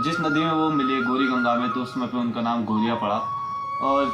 जिस नदी में वो मिले गौरी गंगा में, तो उसमें पे उनका नाम गौरिया पड़ा। और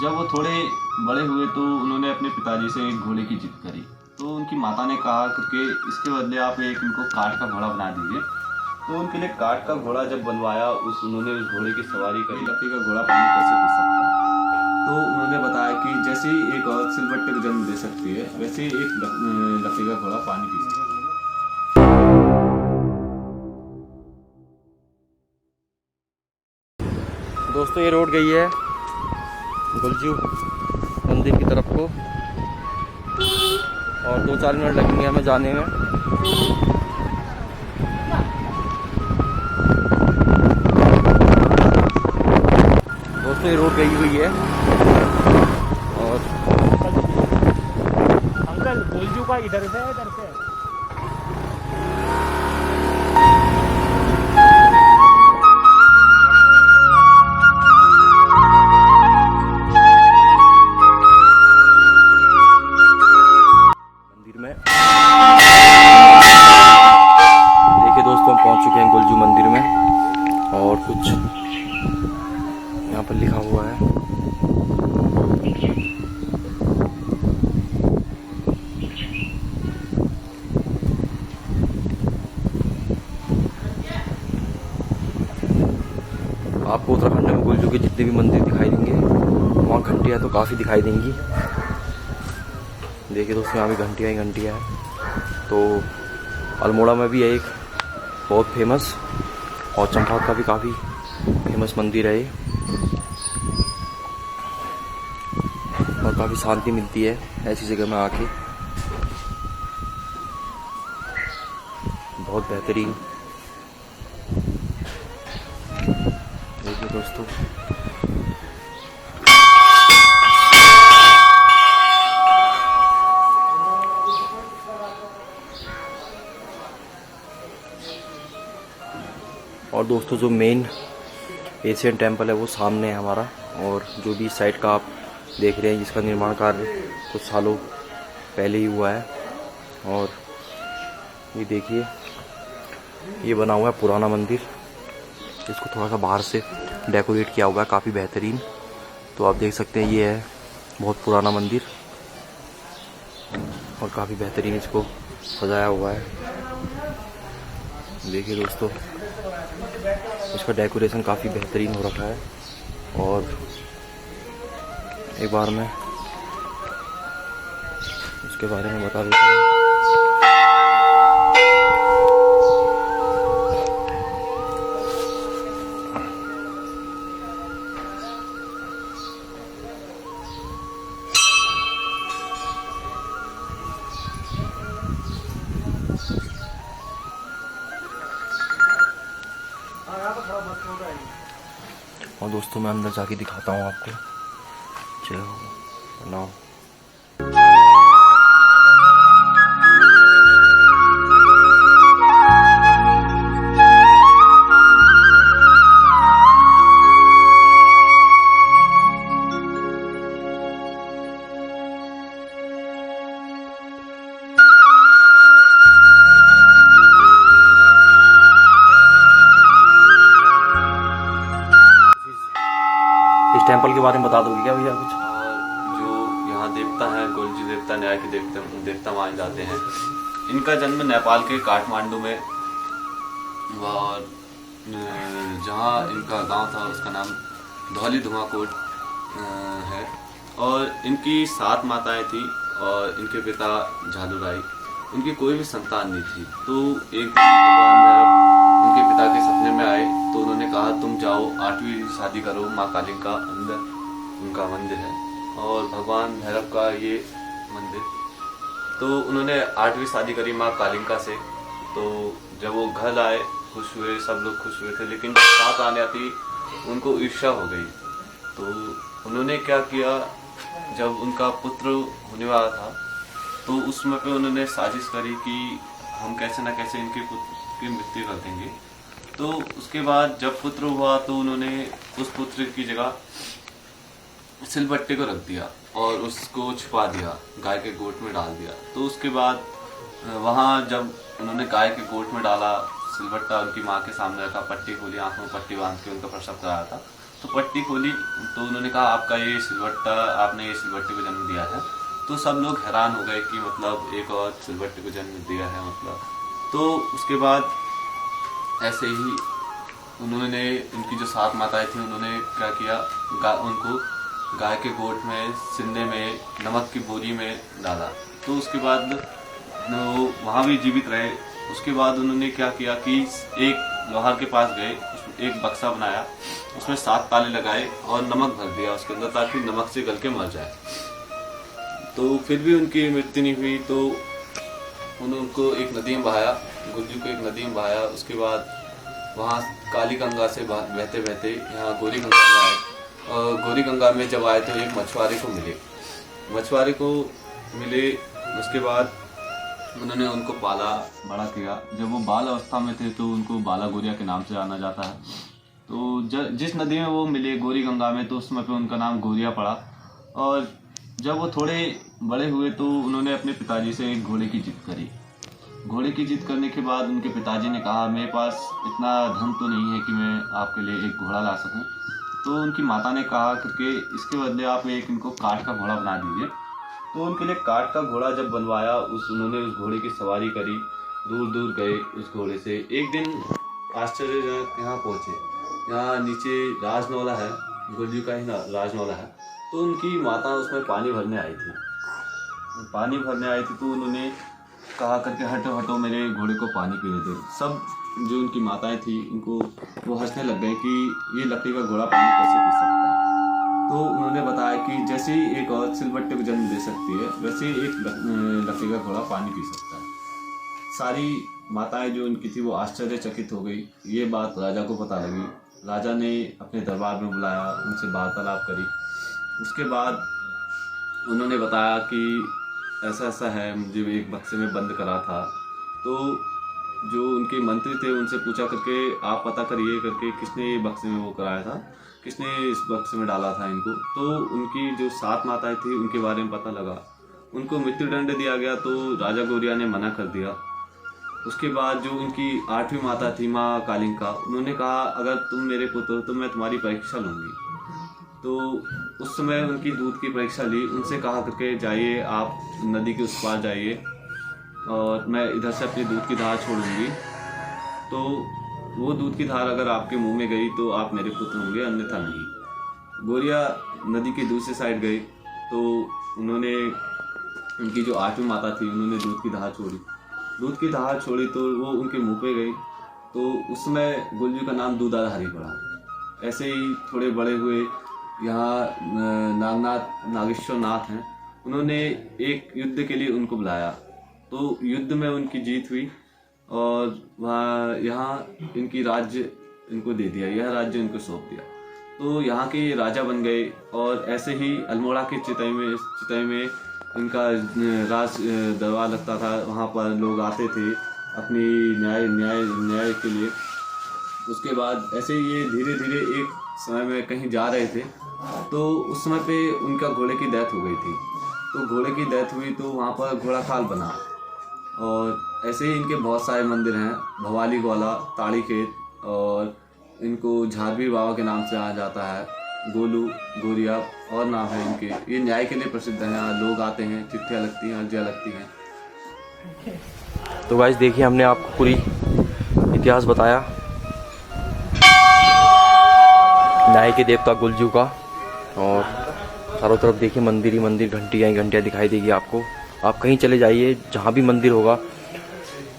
जब वो थोड़े बड़े हुए तो उन्होंने अपने पिताजी से एक घोड़े की जिद करी। तो उनकी माता ने कहा कि इसके बदले आप एक इनको काठ का घोड़ा बना दीजिए। तो उनके लिए काठ का घोड़ा जब बनवाया, उन्होंने उस घोड़े की सवारी करी। लकड़ी का घोड़ा पानी कैसे पी सकता है? तो उन्होंने बताया कि जैसे ही एक औरत सिलबट्टे को जन्म दे सकती है, वैसे ही एक लकड़ी का घोड़ा पानी पी सकता है। दोस्तों ये रोड गई है गुलजू मंदिर की तरफ को, और 2-4 मिनट लगेंगे हमें जाने में। दोस्तों ये रोड गई हुई है। और अंकल गुलजू का इधर से और कुछ यहाँ पर लिखा हुआ है। आपको उत्तराखंड में गुलजू के जितने भी मंदिर दिखाई देंगे, वहाँ घंटियाँ तो काफ़ी दिखाई देंगी। देखिए दोस्तों यहाँ भी घंटियाँ ही घंटियाँ हैं। तो अल्मोड़ा में भी है एक बहुत फेमस, और चंपावत का भी काफ़ी फेमस मंदिर है ये, और काफ़ी शांति मिलती है ऐसी जगह में आके। बहुत बेहतरीन। देखिए दोस्तों और दोस्तों जो मेन एशियन टेम्पल है वो सामने है हमारा, और जो भी साइड का आप देख रहे हैं जिसका निर्माण कार्य कुछ सालों पहले ही हुआ है। और ये देखिए ये बना हुआ है पुराना मंदिर, इसको थोड़ा सा बाहर से डेकोरेट किया हुआ है काफ़ी बेहतरीन। तो आप देख सकते हैं ये है बहुत पुराना मंदिर, और काफ़ी बेहतरीन इसको सजाया हुआ है। देखिए दोस्तों इसका डेकोरेशन काफ़ी बेहतरीन हो रखा है। और एक बार मैं इसके बारे में बता देता हूँ। और दोस्तों मैं अंदर जाके दिखाता हूँ आपको। चलो बनाओ। इस टेम्पल के बारे में बता दोगे क्या भैया कुछ? जो यहाँ देवता है गुलजू देवता, न्याय के देवता माने जाते हैं। इनका जन्म नेपाल के काठमांडू में, और जहाँ इनका गांव था उसका नाम धौली धुआकोट है। और इनकी 7 माताएं थी, और इनके पिता झालूराई। इनकी कोई भी संतान नहीं थी। तो एक भगवान भैरव उनके पिता के सपने में आए, तो उन्होंने कहा तुम जाओ 8वीं शादी करो। माँ कालिका अंदर उनका मंदिर है, और भगवान भैरव का ये मंदिर। तो उन्होंने 8वीं शादी करी माँ कालिका से। तो जब वो घर आए खुश हुए, सब लोग खुश हुए थे, लेकिन साथ आने आती उनको ईर्ष्या हो गई। तो उन्होंने क्या किया, जब उनका पुत्र होने वाला था तो उसमें पे उन्होंने साजिश करी कि हम कैसे ना कैसे इनके पुत्र की मृत्यु कर देंगे। तो उसके बाद जब पुत्र हुआ तो उन्होंने उस पुत्र की जगह सिलबट्टे को रख दिया और उसको छुपा दिया, गाय के गोट में डाल दिया। तो उसके बाद वहाँ जब उन्होंने गाय के गोट में डाला, सिलबट्टा उनकी माँ के सामने रखा, पट्टी खोली, आंखों में पट्टी बांध के उनका प्रसव कराया था। तो पट्टी खोली तो उन्होंने कहा आपका ये सिलबट्टा, आपने ये सिलबट्टे को जन्म दिया है। तो सब लोग हैरान हो गए कि मतलब एक और सिलबट्टे को जन्म दिया है मतलब। तो उसके बाद ऐसे ही उन्होंने, उनकी जो 7 माताएं थी, उन्होंने क्या किया, उनको गाय के गोट में, सिंधे में, नमक की बोरी में डाला। तो उसके बाद वो वहाँ भी जीवित रहे। उसके बाद उन्होंने क्या किया कि एक लोहार के पास गए, एक बक्सा बनाया, उसमें 7 ताले लगाए और नमक भर दिया उसके अंदर ताकि नमक से गल के मर जाए। तो फिर भी उनकी मृत्यु नहीं हुई। तो उन्होंने उनको एक नदी में बहाया, गुल्जू को एक नदी में बहाया। उसके बाद वहाँ काली गंगा से बहते बहते यहाँ गौरी गंगा में आए। और गौरी गंगा में जब आए तो एक मछुआरे को मिले। उसके बाद उन्होंने उनको पाला बड़ा किया। जब वो बाल अवस्था में थे तो उनको बाला गोरिया के नाम से जाना जाता है। तो जिस नदी में वो मिले गौरी गंगा में, तो उस समय पे उनका नाम गोरिया पड़ा। और जब वो थोड़े बड़े हुए तो उन्होंने अपने पिताजी से एक घोड़े की जिद करी। घोड़े की जिद करने के बाद उनके पिताजी ने कहा मेरे पास इतना धन तो नहीं है कि मैं आपके लिए एक घोड़ा ला सकूं। तो उनकी माता ने कहा कि इसके बदले आप एक इनको काठ का घोड़ा बना दीजिए। तो उनके लिए काठ का घोड़ा जब बनवाया, उन्होंने उस घोड़े की सवारी करी, दूर दूर गए उस घोड़े से। एक दिन आश्चर्यजनक यहाँ पहुँचे, यहाँ नीचे राजनौला है, गुल्जू का ही राजनौला है। तो उनकी माता उसमें पानी भरने आई थी। तो उन्होंने कहा करके हटो हटो मेरे घोड़े को पानी पीने दो। सब जो उनकी माताएं थी उनको वो हंसने लग गए कि ये लकड़ी का घोड़ा पानी कैसे पी सकता है। तो उन्होंने बताया कि जैसे ही एक औरत सिलबट्टे को जन्म दे सकती है, वैसे ही एक लकड़ी का घोड़ा पानी पी सकता है। सारी माताएं जो उनकी थी वो आश्चर्यचकित हो गई। ये बात राजा को पता लगी। राजा ने अपने दरबार में बुलाया, उनसे वार्तालाप करी। उसके बाद उन्होंने बताया कि ऐसा ऐसा है, मुझे एक बक्से में बंद करा था। तो जो उनके मंत्री थे उनसे पूछा करके आप पता करिए करके किसने ये बक्से में वो कराया था, किसने इस बक्से में डाला था इनको। तो उनकी जो 7 माताएं थी उनके बारे में पता लगा। उनको मृत्युदंड दिया गया तो राजा गौरिया ने मना कर दिया। उसके बाद जो उनकी 8वीं माता थी माँ कालिंका, उन्होंने कहा अगर तुम मेरे पुत्र हो तो मैं तुम्हारी परीक्षा लूँगी। तो उस समय उनकी दूध की परीक्षा ली। उनसे कहा करके जाइए आप नदी के उस पार जाइए और मैं इधर से अपनी दूध की धार छोड़ूंगी। तो वो दूध की धार अगर आपके मुंह में गई तो आप मेरे पुत्र होंगे, अन्यथा नहीं। गोरिया नदी की दूसरी साइड गई तो उन्होंने, उनकी जो 8वीं माता थी, उन्होंने दूध की धार छोड़ी तो वो उनके मुंह पे गई। तो उस समय गुल्जू का नाम दूधाधारी पड़ा। ऐसे ही थोड़े बड़े हुए। यहाँ नागनाथ नागेश्वर नाथ हैं, उन्होंने एक युद्ध के लिए उनको बुलाया। तो युद्ध में उनकी जीत हुई और वहाँ यहाँ इनकी राज्य इनको दे दिया, यह राज्य इनको सौंप दिया। तो यहाँ के राजा बन गए। और ऐसे ही अल्मोड़ा के चितई में इनका राज दरबार लगता था। वहाँ पर लोग आते थे अपनी न्याय के लिए। उसके बाद ऐसे ही ये धीरे धीरे एक समय में कहीं जा रहे थे तो उस समय पे उनका घोड़े की डेथ हो गई थी। तो घोड़े की डेथ हुई तो वहाँ पर घोड़ा खाल बना। और ऐसे ही इनके बहुत सारे मंदिर हैं, भवाली ग्वाला, ताड़ी खेत, और इनको झारवीर बाबा के नाम से जाना जाता है, गोलू, गोरिया और नाम है इनके। ये न्याय के लिए प्रसिद्ध हैं। यहाँ लोग आते हैं, चिट्ठियाँ लगती हैं, अर्जियाँ लगती हैं। तो गाइस देखिए, हमने आपको पूरी इतिहास बताया न्याय के देवता गुल्जू का। और चारों तरफ देखिए मंदिर ही मंदिर, घंटियाँ दिखाई देगी आपको। आप कहीं चले जाइए, जहाँ भी मंदिर होगा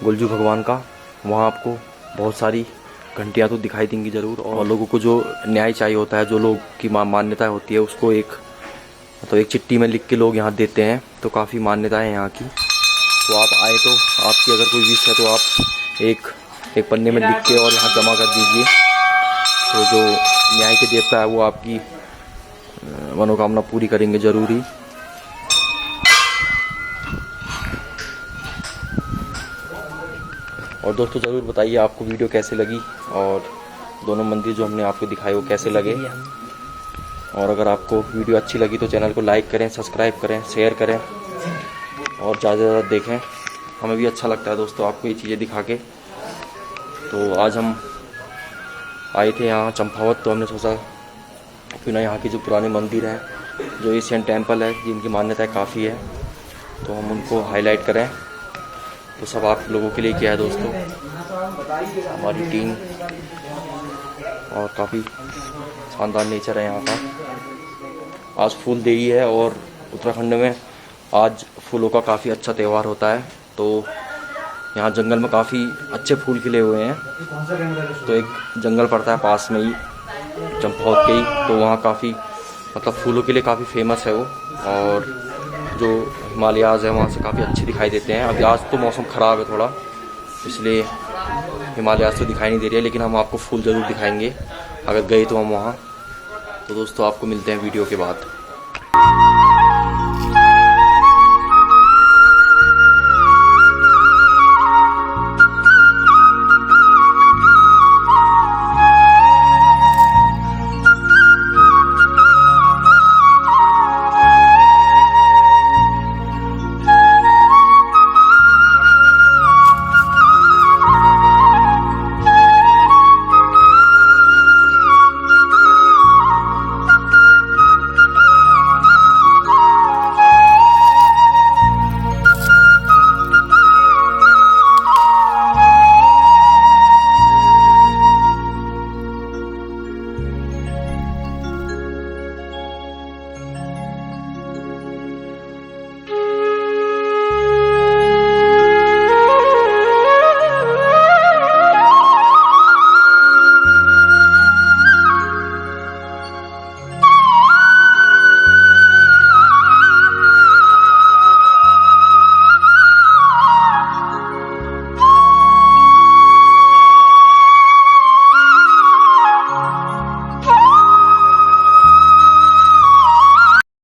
गुल्जू भगवान का, वहाँ आपको बहुत सारी घंटियाँ तो दिखाई देंगी ज़रूर। और लोगों को जो न्याय चाहिए होता है, जो लोग की मान्यता होती है, उसको एक चिट्ठी में लिख के लोग यहाँ देते हैं। तो काफ़ी मान्यता है यहाँ की। तो आप आए तो आपकी अगर कोई विश है तो आप एक पन्ने में लिख के और यहाँ जमा कर दीजिए। तो जो न्याय के देवता है वो आपकी मनोकामना पूरी करेंगे ज़रूर ही। और दोस्तों ज़रूर बताइए आपको वीडियो कैसे लगी और दोनों मंदिर जो हमने आपको दिखाए वो कैसे लगे। और अगर आपको वीडियो अच्छी लगी तो चैनल को लाइक करें, सब्सक्राइब करें, शेयर करें और ज़्यादा से ज़्यादा देखें। हमें भी अच्छा लगता है दोस्तों आपको ये चीज़ें दिखा के। तो आज हम आए थे यहाँ चंपावत, तो हमने सोचा क्यों ना यहाँ की जो पुराने मंदिर हैं, जो एशियन टेम्पल है जिनकी मान्यताएं काफ़ी है, तो हम उनको हाईलाइट करें। तो सब आप लोगों के लिए किया है दोस्तों, हमारी टीम, और काफ़ी शानदार नेचर है यहाँ का। आज फूल देई है और उत्तराखंड में आज फूलों का काफ़ी अच्छा त्यौहार होता है। तो यहाँ जंगल में काफ़ी अच्छे फूल खिले हुए हैं। तो एक जंगल पड़ता है पास में ही चंपावत के ही, तो वहाँ काफ़ी मतलब फूलों के लिए काफ़ी फेमस है वो। और जो हिमालयाज़ है वहाँ से काफ़ी अच्छे दिखाई देते हैं। अभी आज तो मौसम ख़राब है थोड़ा, इसलिए हिमालयाज़ तो दिखाई नहीं दे रही है, लेकिन हम आपको फूल ज़रूर दिखाएंगे अगर गए तो हम वहाँ। तो दोस्तों आपको मिलते हैं वीडियो के बाद।